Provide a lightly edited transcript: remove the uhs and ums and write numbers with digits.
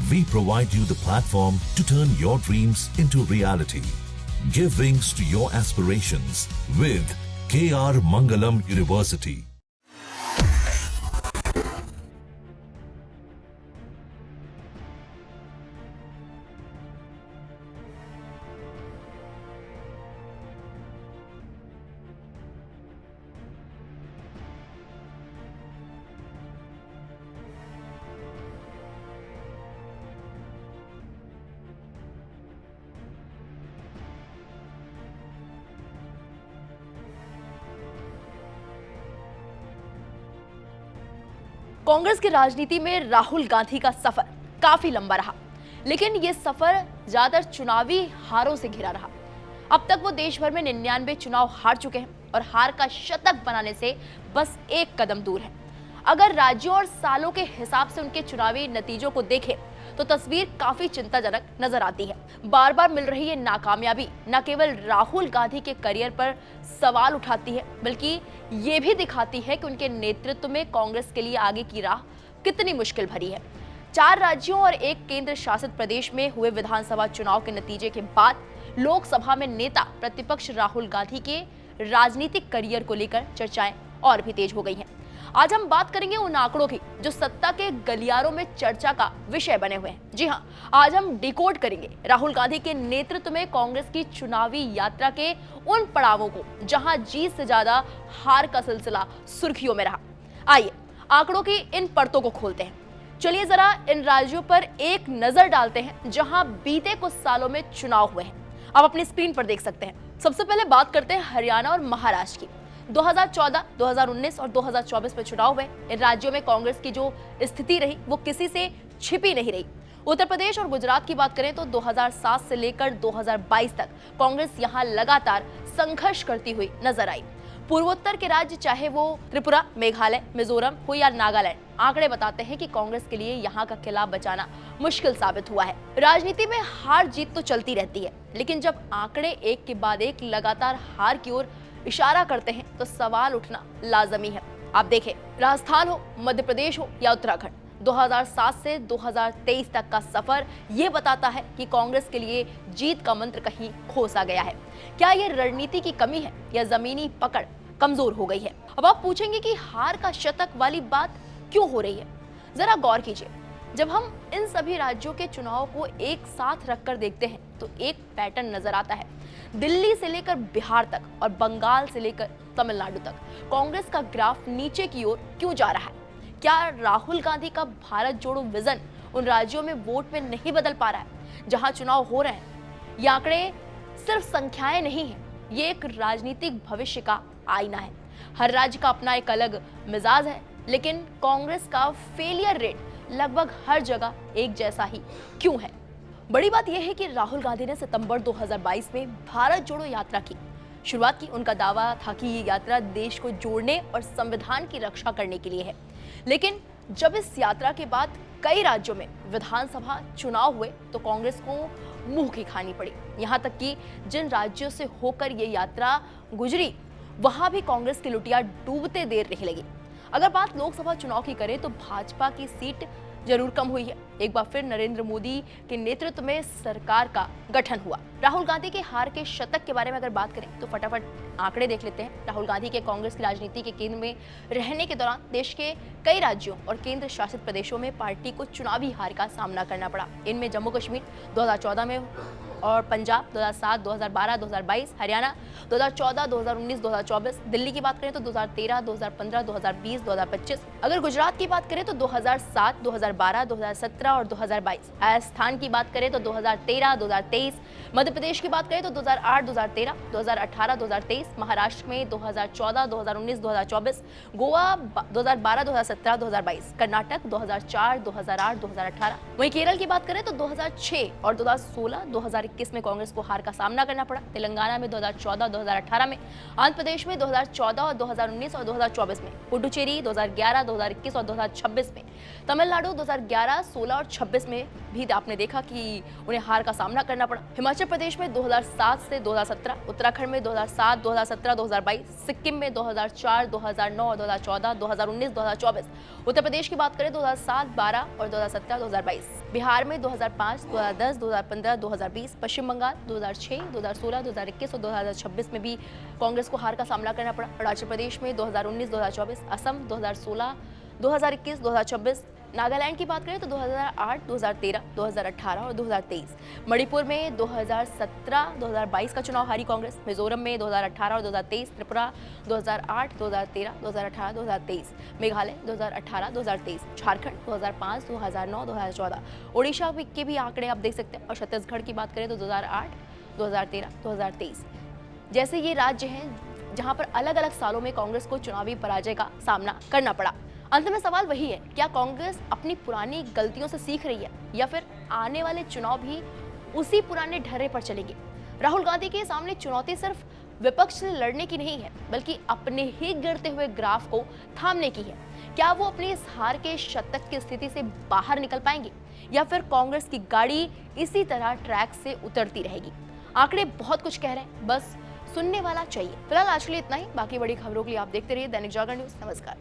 We provide you the platform to turn your dreams into reality. Give wings to your aspirations with KR Mangalam University. Congress की राजनीति में राहुल गांधी का सफर काफी लंबा रहा, लेकिन यह सफर ज्यादातर चुनावी हारों से घिरा रहा। अब तक वो देश भर में 99 चुनाव हार चुके हैं और हार का शतक बनाने से बस एक कदम दूर है। अगर राज्यों और सालों के हिसाब से उनके चुनावी नतीजों को देखें तो तस्वीर काफी चिंताजनक नजर आती है। बार बार मिल रही ये नाकामयाबी न केवल राहुल गांधी के करियर पर सवाल उठाती है, बल्कि ये भी दिखाती है कि उनके नेतृत्व में कांग्रेस के लिए आगे की राह कितनी मुश्किल भरी है। 4 राज्यों और 1 केंद्र शासित प्रदेश में हुए विधानसभा चुनाव के नतीजे के बाद लोकसभा में नेता प्रतिपक्ष राहुल गांधी के राजनीतिक करियर को लेकर चर्चाएं और भी तेज हो गई हैं। आज हम बात करेंगे उन आंकड़ों की जो सत्ता के गलियारों में चर्चा का विषय बने हुए हैं। जी हां, आज हम डिकोड करेंगे राहुल गांधी के नेतृत्व में कांग्रेस की चुनावी यात्रा के उन पड़ावों को जहां जीत से ज्यादा हार का सिलसिला सुर्खियों में रहा। आइए आंकड़ों की इन परतों को खोलते हैं। चलिए जरा इन राज्यों पर एक नजर डालते हैं जहां बीते कुछ सालों में चुनाव हुए हैं। आप अपनी स्क्रीन पर देख सकते हैं। सबसे पहले बात करते हैं हरियाणा और महाराष्ट्र की। 2014, 2019 और 2024 में चुनाव हुए। इन राज्यों में कांग्रेस की जो स्थिति रही वो किसी से छिपी नहीं रही। उत्तर प्रदेश और गुजरात की बात करें तो 2007 से लेकर 2022 तक कांग्रेस यहां लगातार संघर्ष करती हुई नजर आई। पूर्वोत्तर के राज्य चाहे वो त्रिपुरा, मेघालय, मिजोरम हो या नागालैंड, आंकड़े बताते हैं कि कांग्रेस के लिए यहाँ का किला बचाना मुश्किल साबित हुआ है। राजनीति में हार जीत तो चलती रहती है, लेकिन जब आंकड़े एक के बाद एक लगातार हार की ओर इशारा करते हैं तो सवाल उठना लाजमी है। आप देखें, राजस्थान हो, मध्य प्रदेश हो या उत्तराखंड, 2007 से 2023 तक का सफर ये बताता है कि कांग्रेस के लिए जीत का मंत्र कहीं खो सा गया है। क्या ये रणनीति की कमी है या जमीनी पकड़ कमजोर हो गई है? अब आप पूछेंगे कि हार का शतक वाली बात क्यों हो रही है? जरा गौर कीजिए। जब हम इन सभी राज्यों के चुनाव को एक साथ रखकर देखते हैं तो एक पैटर्न नजर आता है। दिल्ली से लेकर बिहार तक और बंगाल से लेकर तमिलनाडु तक कांग्रेस का ग्राफ नीचे की ओर क्यों जा रहा है? क्या राहुल गांधी का भारत जोड़ो विजन उन राज्यों में वोट में नहीं बदल पा रहा है जहां चुनाव हो रहे हैं? ये आंकड़े सिर्फ संख्याएं नहीं है, ये एक राजनीतिक भविष्य का आईना है। हर राज्य का अपना एक अलग मिजाज है, लेकिन कांग्रेस का फेलियर रेट लगभग हर जगह एक जैसा ही क्यों है? बड़ी बात यह है कि राहुल गांधी ने सितंबर 2022 में भारत जोड़ो यात्रा की शुरुआत की। उनका दावा था कि ये यात्रा देश को जोड़ने और संविधान की रक्षा करने के लिए है, लेकिन जब इस यात्रा के बाद कई राज्यों में विधानसभा चुनाव हुए तो कांग्रेस को मुंह की खानी पड़ी। यहाँ तक कि जिन राज्यों से होकर ये यात्रा गुजरी वहां भी कांग्रेस की लुटिया डूबते देर नहीं लगी। अगर बात लोकसभा चुनाव की करें तो भाजपा की सीट जरूर कम हुई है। एक बार फिर नरेंद्र मोदी के नेतृत्व में सरकार का गठन हुआ। राहुल गांधी के हार के शतक के बारे में अगर बात करें तो फटाफट आंकड़े देख लेते हैं। राहुल गांधी के कांग्रेस की राजनीति के केंद्र में रहने के दौरान देश के कई राज्यों और केंद्र शासित प्रदेशों में पार्टी को चुनावी हार का सामना करना पड़ा। इनमें जम्मू कश्मीर 2014 में और पंजाब 2007, 2012, 2022, हरियाणा 2014, 2019, 2024, दिल्ली की बात करें तो 2013, 2015, 2020, 2025। अगर गुजरात की बात करें तो 2007, 2012, 2017 और 2022। राजस्थान की बात करें तो 2013, 2023। मध्य प्रदेश की बात करें तो 2008, 2013, 2018, 2023। महाराष्ट्र में 2014, 2019, 2024। गोवा 2012, 2017, 2022। कर्नाटक 2004, 2008, 2018। वहीं केरल की बात करें तो 2006 और 2016, 2021, 2021 में कांग्रेस को हार का सामना करना पड़ा। तेलंगाना में 2014-2018 में, आंध्र प्रदेश में 2014 और 2019 और 2024 में, पुडुचेरी 2011, 2021 और 2026 में, तमिलनाडु 2011, 16 और 26 में भी आपने देखा कि उन्हें हार का सामना करना पड़ा। हिमाचल प्रदेश में 2007 से 2017, उत्तराखंड में 2007, 2017, 2022, सिक्किम में 2004, 2009 और 2014, 2019, 2024, उत्तर प्रदेश की बात करें 2007, 12 और 2017, 2022, बिहार में 2005, 2010, 2015, 2020, पश्चिम बंगाल 2006, 2016, 2021 और 2026 में भी कांग्रेस को हार का सामना करना पड़ा। अरुणाचल प्रदेश में 2019, 2024, असम 2016, 2021, 2026, नागालैंड की बात करें तो 2008, 2013, 2018 और 2023, मणिपुर में 2017, 2022 का चुनाव हारी कांग्रेस, मिजोरम में 2018 और 2023, त्रिपुरा 2008, 2013, 2018, 2023, मेघालय 2018, 2023, झारखंड 2005, 2009, 2014, ओडिशा के भी आंकड़े आप देख सकते हैं, और छत्तीसगढ़ की बात करें तो 2008, 2013, 2023 जैसे ये राज्य हैं जहां पर अलग अलग सालों में कांग्रेस को चुनावी पराजय का सामना करना पड़ा। अंत में सवाल वही है, क्या कांग्रेस अपनी पुरानी गलतियों से सीख रही है या फिर आने वाले चुनाव भी उसी पुराने ढर्रे पर चलेंगे? राहुल गांधी के सामने चुनौती सिर्फ विपक्ष से लड़ने की नहीं है, बल्कि अपने ही गिरते हुए ग्राफ को थामने की है। क्या वो अपनी इस हार के शतक की स्थिति से बाहर निकल पाएंगे या फिर कांग्रेस की गाड़ी इसी तरह ट्रैक से उतरती रहेगी? आंकड़े बहुत कुछ कह रहे हैं, बस सुनने वाला चाहिए। फिलहाल आज के लिए इतना ही। बाकी बड़ी खबरों के लिए आप देखते रहिए दैनिक जागरण न्यूज। नमस्कार।